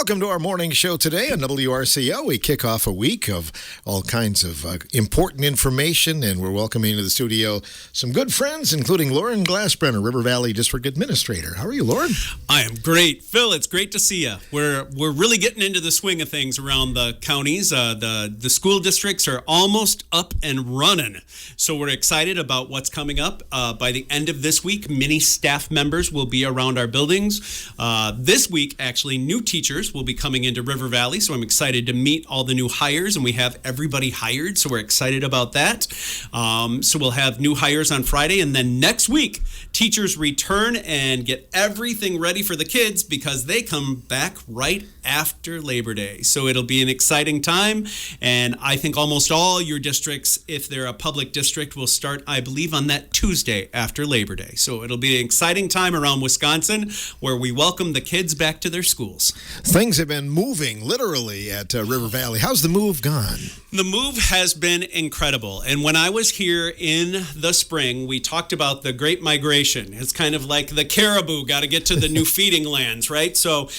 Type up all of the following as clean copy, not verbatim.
Welcome to our morning show today on WRCO. We kick off a week of all kinds of important information, and we're welcoming to the studio some good friends, including Loren Glasbrenner, River Valley District Administrator. How are you, Loren? I am great. Phil, it's great to see you. We're really getting into the swing of things around the counties. The school districts are almost up and running, so we're excited about what's coming up. By the end of this week, many staff members will be around our buildings. This week, actually, new teachers will be coming into River Valley, so I'm excited to meet all the new hires, and we have everybody hired, so we're excited about that. So we'll have new hires on Friday, and then next week, teachers return and get everything ready for the kids because they come back right after Labor Day. So it'll be an exciting time, and I think almost all your districts, if they're a public district, will start, I believe, on that Tuesday after Labor Day. So it'll be an exciting time around Wisconsin where we welcome the kids back to their schools. Things have been moving literally at River Valley. How's the move gone? The move has been incredible. And when I was here in the spring, we talked about the Great Migration. It's kind of like the caribou got to get to the new feeding lands, right? So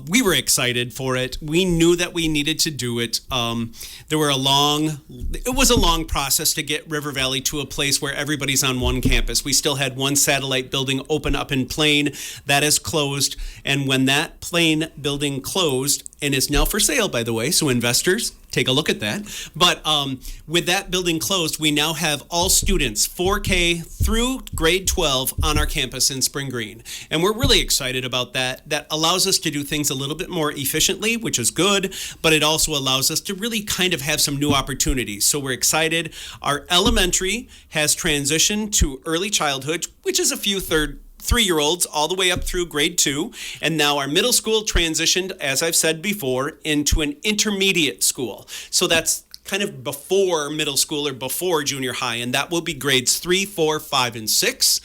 we were excited for it. We knew that we needed to do it. It was a long process to get River Valley to a place where everybody's on one campus. We still had one satellite building open up in Plain. That is closed. And when that Plain building closed, and is now for sale, by the way, so investors, take a look at that. But with that building closed, we now have all students, 4K through grade 12, on our campus in Spring Green. And we're really excited about that. That allows us to do things a little bit more efficiently, which is good, but it also allows us to really kind of have some new opportunities. So we're excited. Our elementary has transitioned to early childhood, which is a few three-year-olds all the way up through grade 2. And now our middle school transitioned, as I've said before, into an intermediate school. So that's kind of before middle school or before junior high. And that will be grades 3, 4, 5, and 6.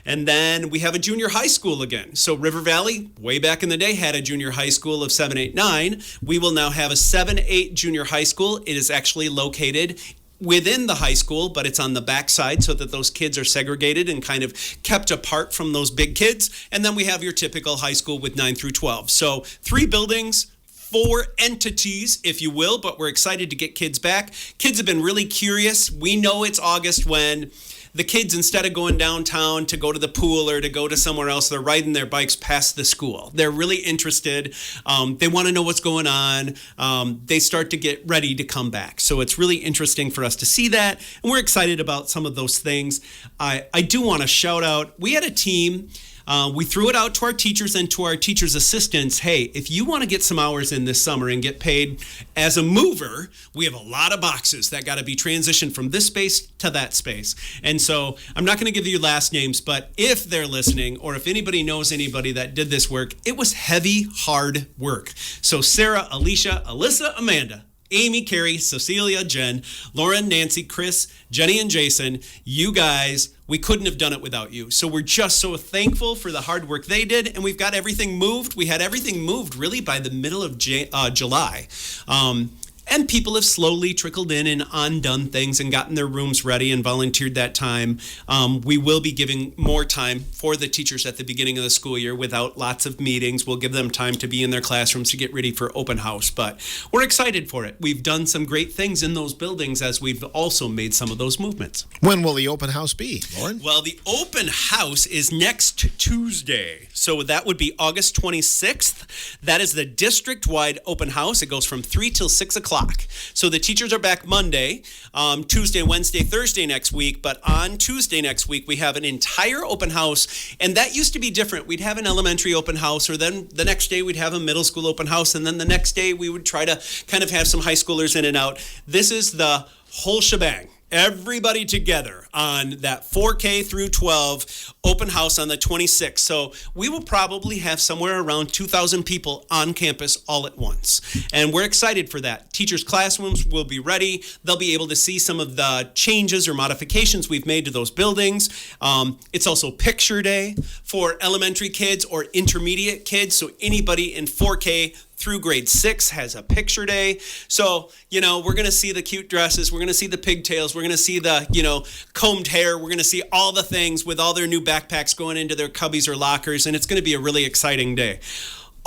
And then we have a junior high school again. So River Valley, way back in the day, had a junior high school of 7, 8, 9. We will now have a 7, 8 junior high school. It is actually located within the high school, but it's on the backside so that those kids are segregated and kind of kept apart from those big kids. And then we have your typical high school with 9 through 12. So 3 buildings, 4 entities, if you will, but we're excited to get kids back. Kids have been really curious. We know it's August when the kids, instead of going downtown to go to the pool or to go to somewhere else, they're riding their bikes past the school. They're really interested. They want to know what's going on. They start to get ready to come back. So it's really interesting for us to see that. And we're excited about some of those things. I do want to shout out, we had a team. We threw it out to our teachers and to our teachers' assistants. Hey, if you want to get some hours in this summer and get paid as a mover, we have a lot of boxes that got to be transitioned from this space to that space. And so I'm not going to give you last names, but if they're listening or if anybody knows anybody that did this work, it was heavy, hard work. So Sarah, Alicia, Alyssa, Amanda, Amy, Carrie, Cecilia, Jen, Lauren, Nancy, Chris, Jenny, and Jason, you guys, we couldn't have done it without you. So we're just so thankful for the hard work they did, and we've got everything moved. We had everything moved really by the middle of July. And people have slowly trickled in and undone things and gotten their rooms ready and volunteered that time. We will be giving more time for the teachers at the beginning of the school year without lots of meetings. We'll give them time to be in their classrooms to get ready for open house. But we're excited for it. We've done some great things in those buildings as we've also made some of those movements. When will the open house be, Lauren? Well, the open house is next Tuesday. So that would be August 26th. That is the district-wide open house. It goes from 3 till 6 o'clock. So the teachers are back Monday, Tuesday, Wednesday, Thursday next week. But on Tuesday next week, we have an entire open house. And that used to be different. We'd have an elementary open house, or then the next day we'd have a middle school open house. And then the next day we would try to kind of have some high schoolers in and out. This is the whole shebang. Everybody together on that 4K through 12 open house on the 26th. So we will probably have somewhere around 2,000 people on campus all at once. And we're excited for that. Teachers' classrooms will be ready. They'll be able to see some of the changes or modifications we've made to those buildings. It's also picture day for elementary kids or intermediate kids. So anybody in 4K through grade 6 has a picture day. So, we're going to see the cute dresses. We're going to see the pigtails. We're going to see the, combed hair. We're going to see all the things with all their new backpacks going into their cubbies or lockers. And it's going to be a really exciting day.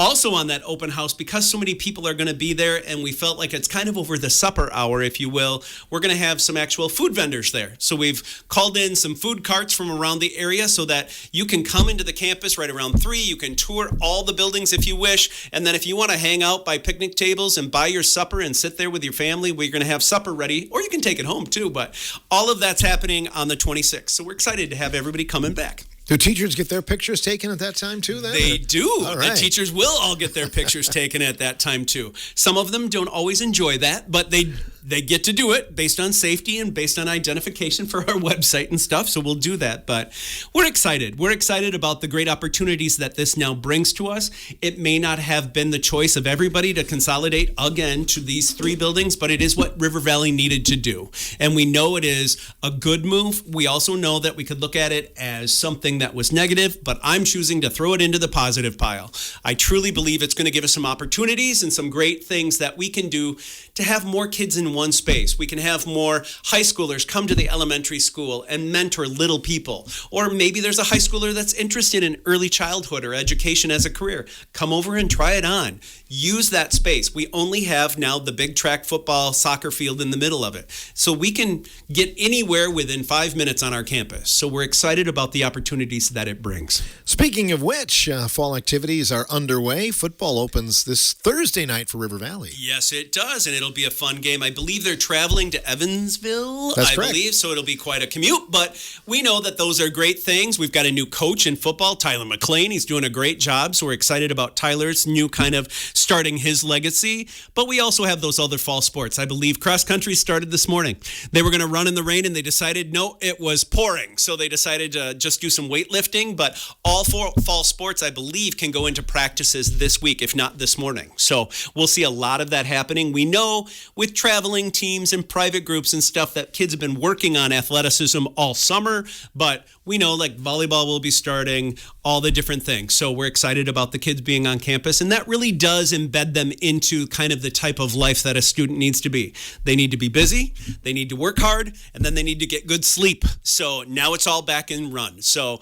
Also on that open house, because so many people are going to be there and we felt like it's kind of over the supper hour, if you will, we're going to have some actual food vendors there. So we've called in some food carts from around the area so that you can come into the campus right around 3. You can tour all the buildings if you wish. And then if you want to hang out by picnic tables and buy your supper and sit there with your family, we're going to have supper ready, or you can take it home too. But all of that's happening on the 26th. So we're excited to have everybody coming back. Do teachers get their pictures taken at that time too then? They do. All right. The teachers will all get their pictures taken at that time too. Some of them don't always enjoy that, but they get to do it based on safety and based on identification for our website and stuff. So we'll do that. But we're excited. We're excited about the great opportunities that this now brings to us. It may not have been the choice of everybody to consolidate again to these 3 buildings, but it is what River Valley needed to do. And we know it is a good move. We also know that we could look at it as something that was negative, but I'm choosing to throw it into the positive pile. I truly believe it's going to give us some opportunities and some great things that we can do to have more kids in one space. We can have more high schoolers come to the elementary school and mentor little people. Or maybe there's a high schooler that's interested in early childhood or education as a career. Come over and try it on. Use that space. We only have now the big track football soccer field in the middle of it. So we can get anywhere within 5 minutes on our campus. So we're excited about the opportunities that it brings. Speaking of which, fall activities are underway. Football opens this Thursday night for River Valley. Yes, it does, and it'll be a fun game. I believe they're traveling to Evansville, That's I correct. believe, so it'll be quite a commute, but we know that those are great things. We've got a new coach in football, Tyler McLean. He's doing a great job, so we're excited about Tyler's new kind of starting his legacy, but we also have those other fall sports. I believe cross country started this morning. They were going to run in the rain, and they decided, no, it was pouring, so they decided to just do some weightlifting, but all 4 fall sports, I believe, can go into practices this week, if not this morning. So we'll see a lot of that happening. We know with traveling teams and private groups and stuff that kids have been working on athleticism all summer, but we know like volleyball will be starting, all the different things. So we're excited about the kids being on campus, and that really does embed them into kind of the type of life that a student needs to be. They need to be busy, they need to work hard, and then they need to get good sleep. So now it's all back and run. So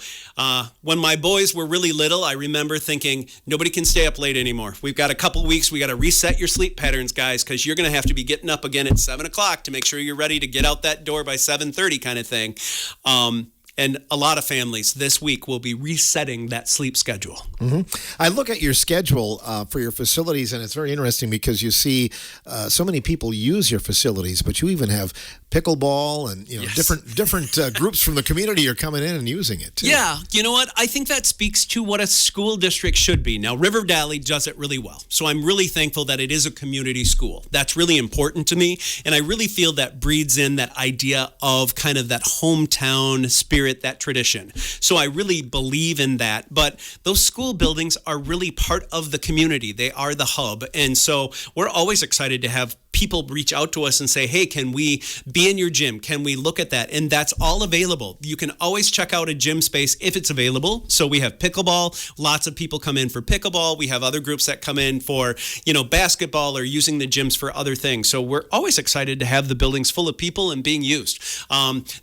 when my boys were really little, I remember thinking, nobody can stay up late anymore. We've got a couple weeks. We got to reset your sleep patterns, guys, because you're going to have to be getting up again at 7 o'clock to make sure you're ready to get out that door by 7:30 kind of thing. And a lot of families this week will be resetting that sleep schedule. Mm-hmm. I look at your schedule for your facilities, and it's very interesting because you see so many people use your facilities, but you even have pickleball and Yes. different groups from the community are coming in and using it too. Yeah, you know what? I think that speaks to what a school district should be. Now, River Valley does it really well. So I'm really thankful that it is a community school. That's really important to me. And I really feel that breeds in that idea of kind of that hometown spirit, that tradition. So I really believe in that. But those school buildings are really part of the community. They are the hub. And so we're always excited to have people reach out to us and say, hey, can we be in your gym? Can we look at that? And that's all available. You can always check out a gym space if it's available. So we have pickleball. Lots of people come in for pickleball. We have other groups that come in for, basketball or using the gyms for other things. So we're always excited to have the buildings full of people and being used.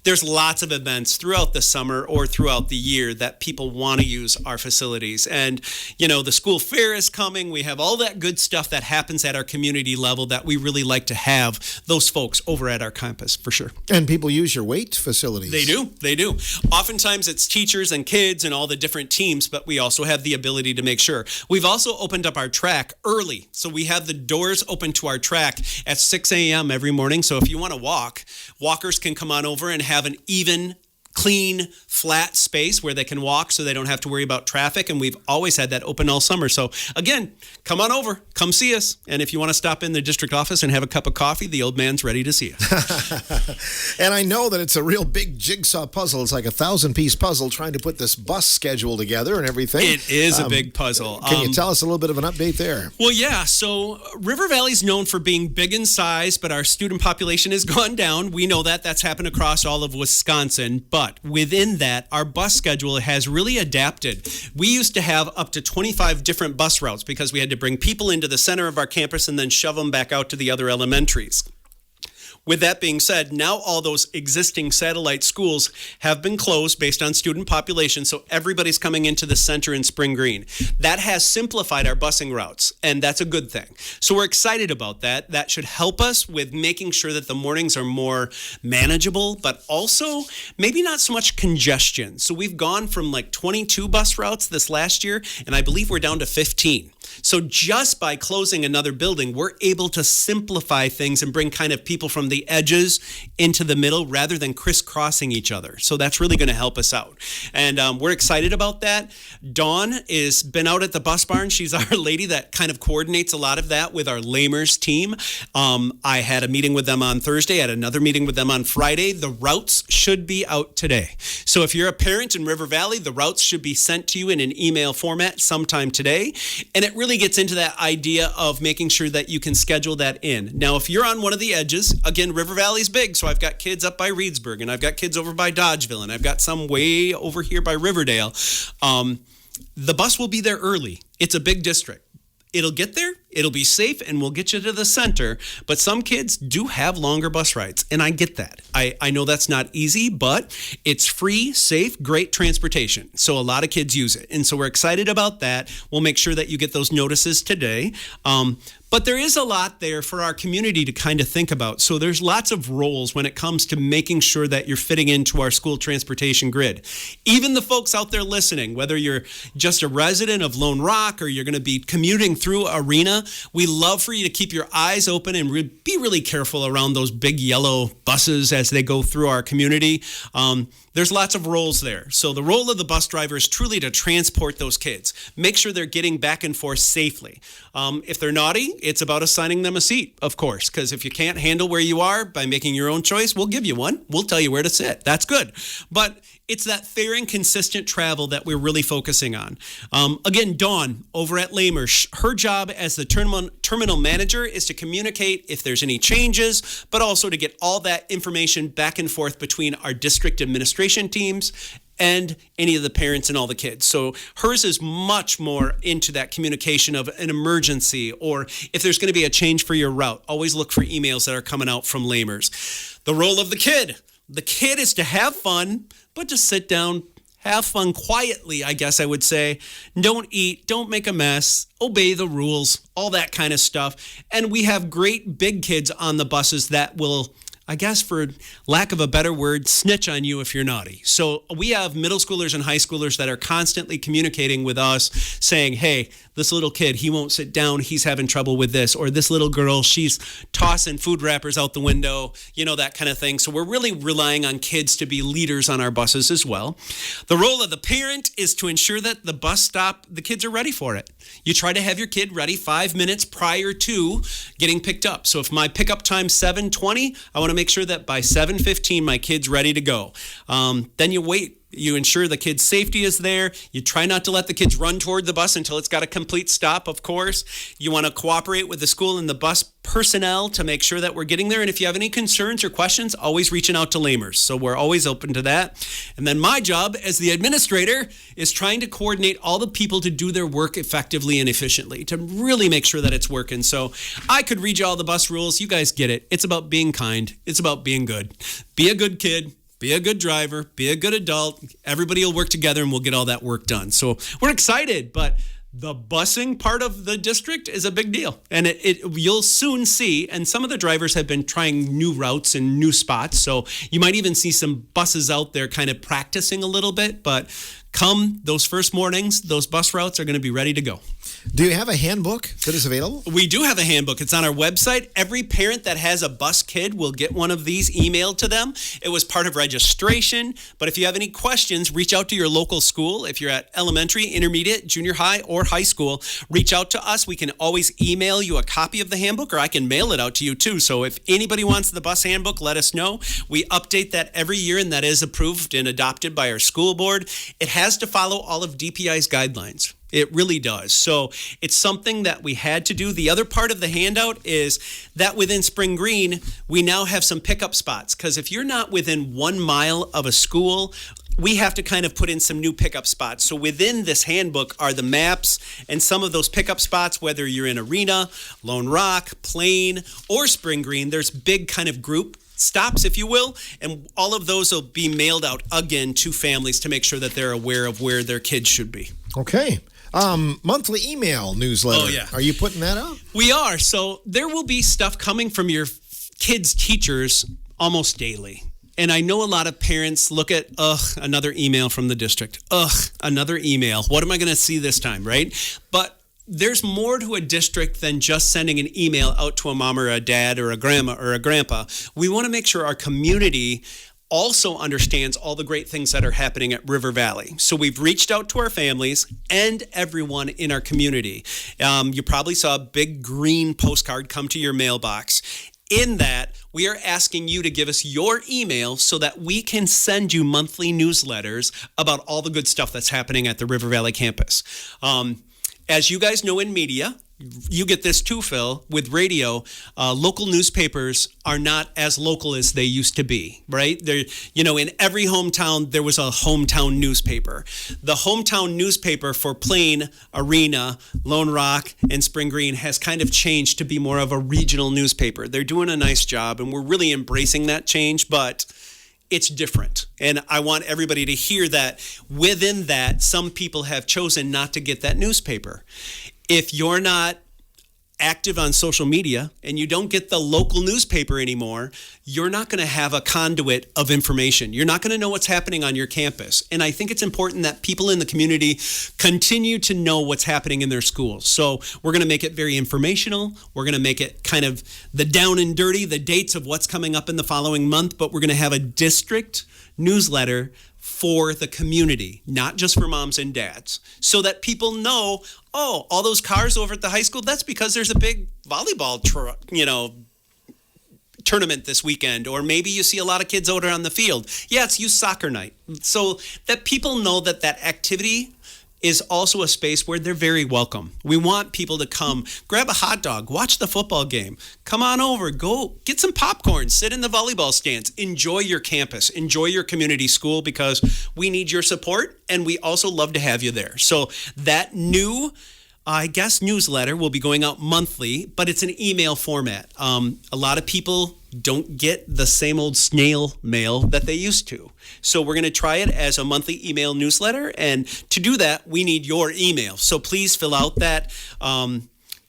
There's lots of events throughout the summer or throughout the year that people want to use our facilities. And, the school fair is coming. We have all that good stuff that happens at our community level that we really like to have those folks over at our campus for sure. And people use your weight facilities. They do. Oftentimes it's teachers and kids and all the different teams, but we also have the ability to make sure. We've also opened up our track early. So we have the doors open to our track at 6 a.m. every morning. So if you want to walk, walkers can come on over and have an even, clean, flat space where they can walk so they don't have to worry about traffic. And we've always had that open all summer. So again, come on over, come see us. And if you want to stop in the district office and have a cup of coffee, the old man's ready to see us. And I know that it's a real big jigsaw puzzle. It's like a 1,000-piece puzzle trying to put this bus schedule together and everything. It is a big puzzle. Can you tell us a little bit of an update there? Well, yeah. So River Valley's known for being big in size, but our student population has gone down. We know that. That's happened across all of Wisconsin. But within that, our bus schedule has really adapted. We used to have up to 25 different bus routes because we had to bring people into the center of our campus and then shove them back out to the other elementaries. With that being said, now all those existing satellite schools have been closed based on student population, so everybody's coming into the center in Spring Green. That has simplified our busing routes, and that's a good thing. So we're excited about that. That should help us with making sure that the mornings are more manageable, but also maybe not so much congestion. So we've gone from like 22 bus routes this last year, and I believe we're down to 15. So just by closing another building, we're able to simplify things and bring kind of people from the edges into the middle rather than crisscrossing each other. So that's really going to help us out. And we're excited about that. Dawn has been out at the bus barn. She's our lady that kind of coordinates a lot of that with our Lamers team. I had a meeting with them on Thursday. I had another meeting with them on Friday. The routes should be out today. So if you're a parent in River Valley, the routes should be sent to you in an email format sometime today. And it really gets into that idea of making sure that you can schedule that in. Now, if you're on one of the edges, again, River Valley's big, so I've got kids up by Reedsburg, and I've got kids over by Dodgeville, and I've got some way over here by Riverdale. The bus will be there early. It's a big district. It'll get there, it'll be safe, and we'll get you to the center. But some kids do have longer bus rides, and I get that. I know that's not easy, but it's free, safe, great transportation. So a lot of kids use it. And so we're excited about that. We'll make sure that you get those notices today. But there is a lot there for our community to kind of think about. So there's lots of roles when it comes to making sure that you're fitting into our school transportation grid. Even the folks out there listening, whether you're just a resident of Lone Rock or you're going to be commuting through Arena, we love for you to keep your eyes open and be really careful around those big yellow buses as they go through our community. There's lots of roles there. So the role of the bus driver is truly to transport those kids. Make sure they're getting back and forth safely. If they're naughty, it's about assigning them a seat, of course, because if you can't handle where you are by making your own choice, we'll give you one. We'll tell you where to sit. That's good. But it's that fair and consistent travel that we're really focusing on. Again, Dawn over at Lamer, her job as the terminal manager is to communicate if there's any changes, but also to get all that information back and forth between our district administration teams and any of the parents and all the kids. So hers is much more into that communication of an emergency, or if there's going to be a change for your route, always look for emails that are coming out from Lamers. The role of the kid is to have fun, but to sit down, have fun quietly, I guess I would say. Don't eat, don't make a mess, obey the rules, all that kind of stuff. And we have great big kids on the buses that will, I guess for lack of a better word, snitch on you if you're naughty. So we have middle schoolers and high schoolers that are constantly communicating with us saying, hey, this little kid, he won't sit down, he's having trouble with this. Or this little girl, she's tossing food wrappers out the window, that kind of thing. So we're really relying on kids to be leaders on our buses as well. The role of the parent is to ensure that the bus stop, the kids are ready for it. You try to have your kid ready 5 minutes prior to getting picked up. So if my pickup time's 7:20, I want to make sure that by 7:15 my kid's ready to go. Then you wait. You ensure the kid's safety is there. You try not to let the kids run toward the bus until it's got a complete stop, of course. You want to cooperate with the school and the bus personnel to make sure that we're getting there. And if you have any concerns or questions, always reaching out to Lamers. So we're always open to that. And then my job as the administrator is trying to coordinate all the people to do their work effectively and efficiently, to really make sure that it's working. So I could read you all the bus rules. You guys get it. It's about being kind. It's about being good. Be a good kid. Be a good driver, be a good adult. Everybody will work together and we'll get all that work done. So we're excited, but the busing part of the district is a big deal. And you'll soon see, and some of the drivers have been trying new routes and new spots. So you might even see some buses out there kind of practicing a little bit, but come those first mornings, those bus routes are going to be ready to go. Do you have a handbook that is available? We do have a handbook. It's on our website. Every parent that has a bus kid will get one of these emailed to them. It was part of registration. But if you have any questions, reach out to your local school. If you're at elementary, intermediate, junior high, or high school, reach out to us. We can always email you a copy of the handbook, or I can mail it out to you too. So if anybody wants the bus handbook, let us know. We update that every year, and that is approved and adopted by our school board. It has to follow all of DPI's guidelines. It really does. So it's something that we had to do. The other part of the handout is that within Spring Green, we now have some pickup spots. Because if you're not within 1 mile of a school, we have to kind of put in some new pickup spots. So within this handbook are the maps and some of those pickup spots, whether you're in Arena, Lone Rock, Plain, or Spring Green. There's big kind of group stops, if you will, and all of those will be mailed out again to families to make sure that they're aware of where their kids should be. Okay. Monthly email newsletter. Oh, yeah. Are you putting that out? We are. So there will be stuff coming from your kids' teachers almost daily. And I know a lot of parents look at, another email from the district. Another email. What am I going to see this time, right? But there's more to a district than just sending an email out to a mom or a dad or a grandma or a grandpa. We want to make sure our community also understands all the great things that are happening at River Valley. So we've reached out to our families and everyone in our community. You probably saw a big green postcard come to your mailbox. In that, we are asking you to give us your email so that we can send you monthly newsletters about all the good stuff that's happening at the River Valley campus. As you guys know in media, you get this too, Phil, with radio, local newspapers are not as local as they used to be, right? In every hometown, there was a hometown newspaper. The hometown newspaper for Plain, Arena, Lone Rock, and Spring Green has kind of changed to be more of a regional newspaper. They're doing a nice job, and we're really embracing that change, but it's different. And I want everybody to hear that within that, some people have chosen not to get that newspaper. If you're not active on social media and you don't get the local newspaper anymore, you're not going to have a conduit of information. You're not going to know what's happening on your campus. And I think it's important that people in the community continue to know what's happening in their schools. So we're going to make it very informational. We're going to make it kind of the down and dirty, the dates of what's coming up in the following month, but we're going to have a district newsletter for the community, not just for moms and dads, so that people know, all those cars over at the high school, that's because there's a big volleyball tournament this weekend, or maybe you see a lot of kids out on the field. Yeah, it's youth soccer night. So that people know that activity is also a space where they're very welcome. We want people to come, grab a hot dog, watch the football game, come on over, go get some popcorn, sit in the volleyball stands, enjoy your campus, enjoy your community school, because we need your support and we also love to have you there. So that new newsletter will be going out monthly, but it's an email format. A lot of people don't get the same old snail mail that they used to. So we're going to try it as a monthly email newsletter. And to do that, we need your email. So please fill out that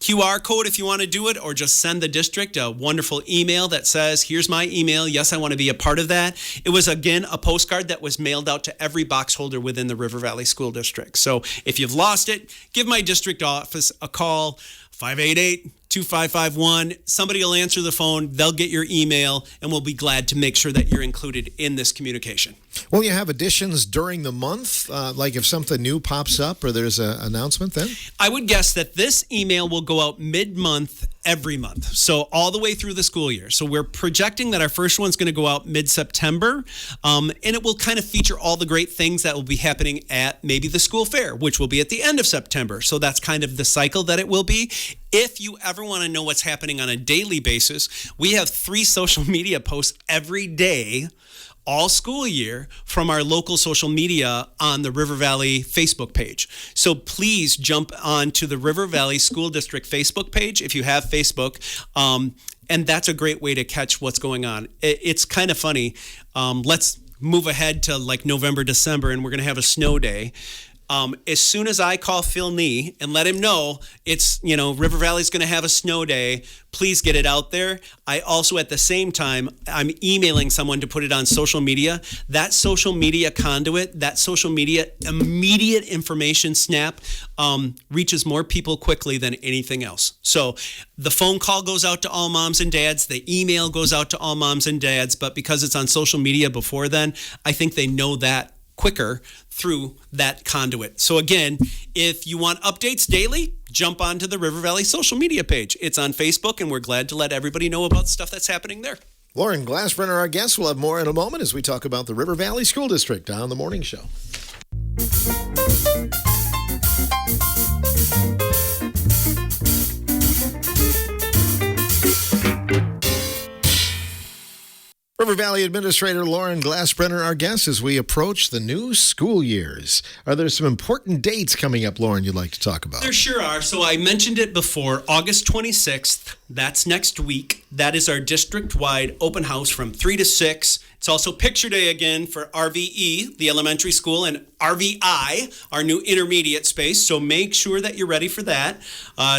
QR code if you want to do it, or just send the district a wonderful email that says, here's my email. Yes, I want to be a part of that. It was, again, a postcard that was mailed out to every box holder within the River Valley School District. So if you've lost it, give my district office a call, 588-2551. Somebody will answer the phone. They'll get your email, and we'll be glad to make sure that you're included in this communication. Will you have additions during the month? Like if something new pops up or there's an announcement then? I would guess that this email will go out mid-month every month. So all the way through the school year. So we're projecting that our first one's going to go out mid-September. And it will kind of feature all the great things that will be happening at maybe the school fair, which will be at the end of September. So that's kind of the cycle that it will be. If you ever want to know what's happening on a daily basis, we have 3 social media posts every day all school year from our local social media on the River Valley Facebook page. So please jump on to the River Valley School District Facebook page if you have Facebook. And that's a great way to catch what's going on. It's kind of funny. Let's move ahead to like November, December, and we're going to have a snow day. As soon as I call Phil Nee and let him know it's, River Valley's going to have a snow day, please get it out there. I also, at the same time, I'm emailing someone to put it on social media. That social media conduit, that social media immediate information snap reaches more people quickly than anything else. So the phone call goes out to all moms and dads. The email goes out to all moms and dads. But because it's on social media before then, I think they know that quicker through that conduit. So again, if you want updates daily, jump onto the River Valley social media page. It's on Facebook, and we're glad to let everybody know about stuff that's happening there. Loren Glasbrenner, our guest. We'll have more in a moment as we talk about the River Valley School District on the morning show. River Valley Administrator Loren Glasbrenner, our guest as we approach the new school years. Are there some important dates coming up, Loren, you'd like to talk about? There sure are. So I mentioned it before, August 26th. That's next week. That is our district-wide open house from 3 to 6. It's also Picture Day again for RVE, the elementary school, and RVI, our new intermediate space. So make sure that you're ready for that.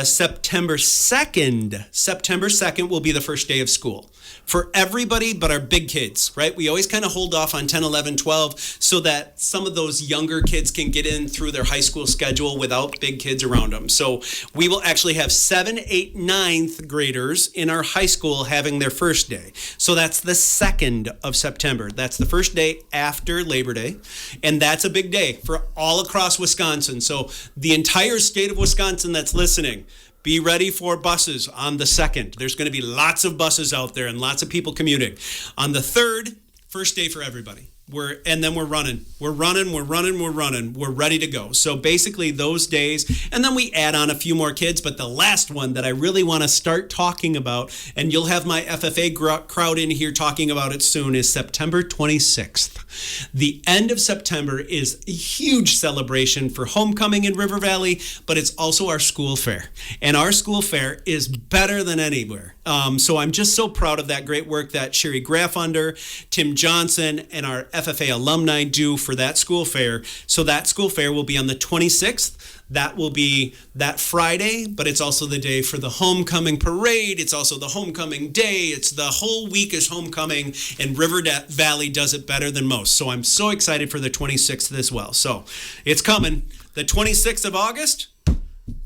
September 2nd will be the first day of school for everybody but our big kids, right? We always kind of hold off on 10, 11, 12 so that some of those younger kids can get in through their high school schedule without big kids around them. So we will actually have 7th, 8th, 9th graders in our high school having their first day. So that's the 2nd of September. That's the first day after Labor Day. And that's a big day for all across Wisconsin. So the entire state of Wisconsin that's listening, be ready for buses on the 2nd. There's going to be lots of buses out there and lots of people commuting. On the 3rd, first day for everybody. We're running. We're ready to go. So basically those days, and then we add on a few more kids, but the last one that I really want to start talking about, and you'll have my FFA crowd in here talking about it soon, is September 26th. The end of September is a huge celebration for homecoming in River Valley, but it's also our school fair. And our school fair is better than anywhere. So I'm just so proud of that great work that Sherry Graffunder, Tim Johnson, and our FFA alumni do for that school fair. So that school fair will be on the 26th. That will be that Friday, but it's also the day for the homecoming parade. It's also the homecoming day. It's the whole week is homecoming, and River Valley does it better than most. So I'm so excited for the 26th as well. So it's coming. The 26th of August,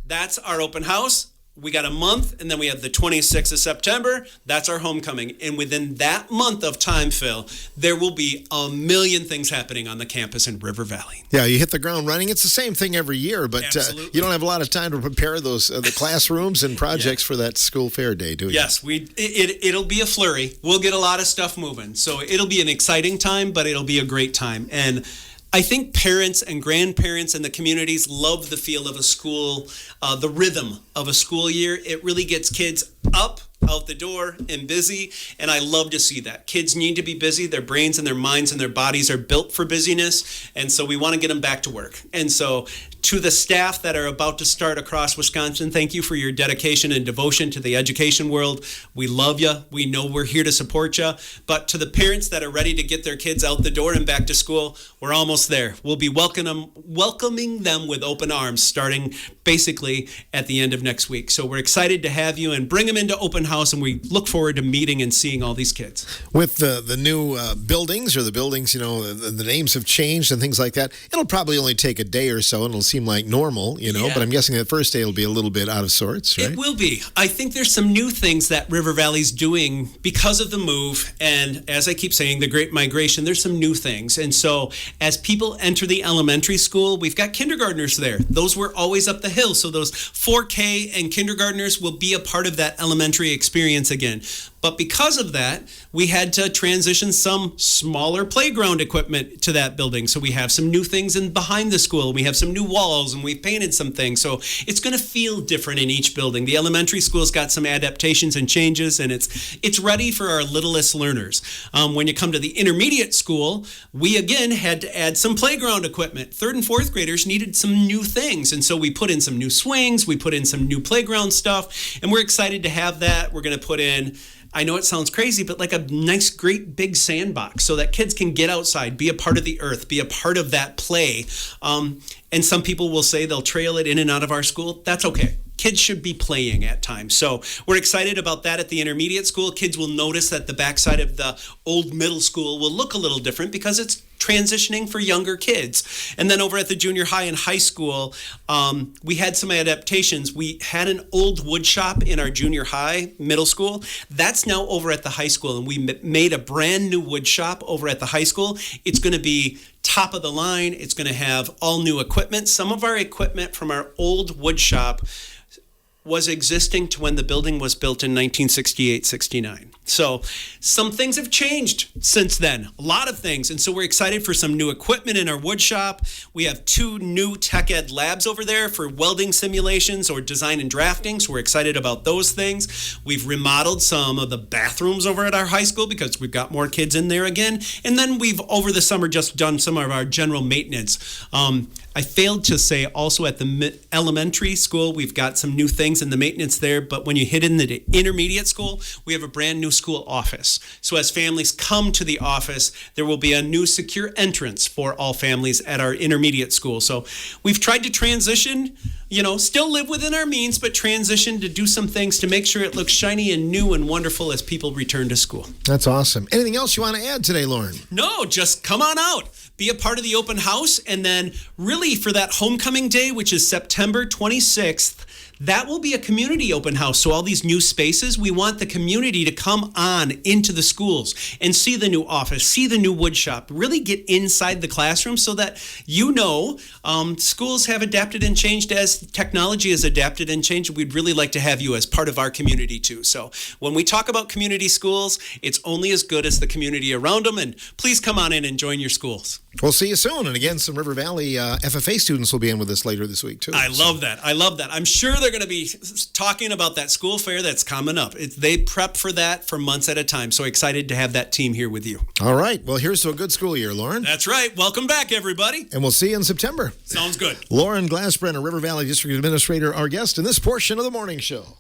that's our open house. We got a month, and then we have the 26th of September. That's our homecoming. And within that month of time, Phil, there will be a million things happening on the campus in River Valley. Yeah, you hit the ground running. It's the same thing every year, but you don't have a lot of time to prepare those the classrooms and projects for that school fair day, do you? Yes, it'll be a flurry. We'll get a lot of stuff moving. So it'll be an exciting time, but it'll be a great time. And I think parents and grandparents and the communities love the feel of a school, the rhythm of a school year. It really gets kids up, out the door, and busy, and I love to see that. Kids need to be busy. Their brains and their minds and their bodies are built for busyness, and so we want to get them back to work. And so to the staff that are about to start across Wisconsin, thank you for your dedication and devotion to the education world. We love you. We know we're here to support you. But to the parents that are ready to get their kids out the door and back to school, we're almost there. We'll be welcoming them with open arms starting basically at the end of next week. So we're excited to have you and bring them into open house, and we look forward to meeting and seeing all these kids. With the new buildings, or the buildings, the names have changed and things like that, it'll probably only take a day or so, and it'll seem like normal, but I'm guessing that first day will be a little bit out of sorts, right? It will be. I think there's some new things that River Valley's doing because of the move, and as I keep saying, the Great Migration, there's some new things. And so as people enter the elementary school, we've got kindergartners there. Those were always up the hill, so those 4K and kindergartners will be a part of that elementary experience again. But because of that, we had to transition some smaller playground equipment to that building. So we have some new things in behind the school. We have some new walls, and we've painted some things. So it's going to feel different in each building. The elementary school's got some adaptations and changes, and it's ready for our littlest learners. When you come to the intermediate school, we again had to add some playground equipment. 3rd and 4th graders needed some new things. And so we put in some new swings. We put in some new playground stuff, and we're excited to have that. We're going to put in, I know it sounds crazy, but like a nice, great big sandbox so that kids can get outside, be a part of the earth, be a part of that play. And some people will say they'll trail it in and out of our school. That's okay. Kids should be playing at times. So we're excited about that at the intermediate school. Kids will notice that the backside of the old middle school will look a little different because it's transitioning for younger kids. And then over at the junior high and high school, we had some adaptations. We had an old wood shop in our junior high middle school. That's now over at the high school, and we made a brand new wood shop over at the high school. It's going to be top of the line. It's going to have all new equipment. Some of our equipment from our old wood shop was existing to when the building was built in 1968-69. So some things have changed since then, a lot of things. And so we're excited for some new equipment in our wood shop. We have 2 new tech ed labs over there for welding simulations or design and drafting. So we're excited about those things. We've remodeled some of the bathrooms over at our high school because we've got more kids in there again. And then we've, over the summer, just done some of our general maintenance. I failed to say also at the elementary school, we've got some new things in the maintenance there, but when you hit in the intermediate school, we have a brand new school office. So as families come to the office, there will be a new secure entrance for all families at our intermediate school. So we've tried to transition, still live within our means, but transition to do some things to make sure it looks shiny and new and wonderful as people return to school. That's awesome. Anything else you want to add today, Loren? No, just come on out. Be a part of the open house, and then really for that homecoming day, which is September 26th, that will be a community open house. So all these new spaces, we want the community to come on into the schools and see the new office, see the new wood shop, really get inside the classroom so that schools have adapted and changed as technology has adapted and changed. We'd really like to have you as part of our community too. So when we talk about community schools, it's only as good as the community around them. And please come on in and join your schools. We'll see you soon. And again, some River Valley FFA students will be in with us later this week too. I love that. I'm sure they're going to be talking about that school fair that's coming up. They prep for that for months at a time. So excited to have that team here with you. All right. Well, here's to a good school year, Loren. That's right. Welcome back, everybody. And we'll see you in September. Sounds good. Loren Glasbrenner, River Valley District Administrator, our guest in this portion of the morning show.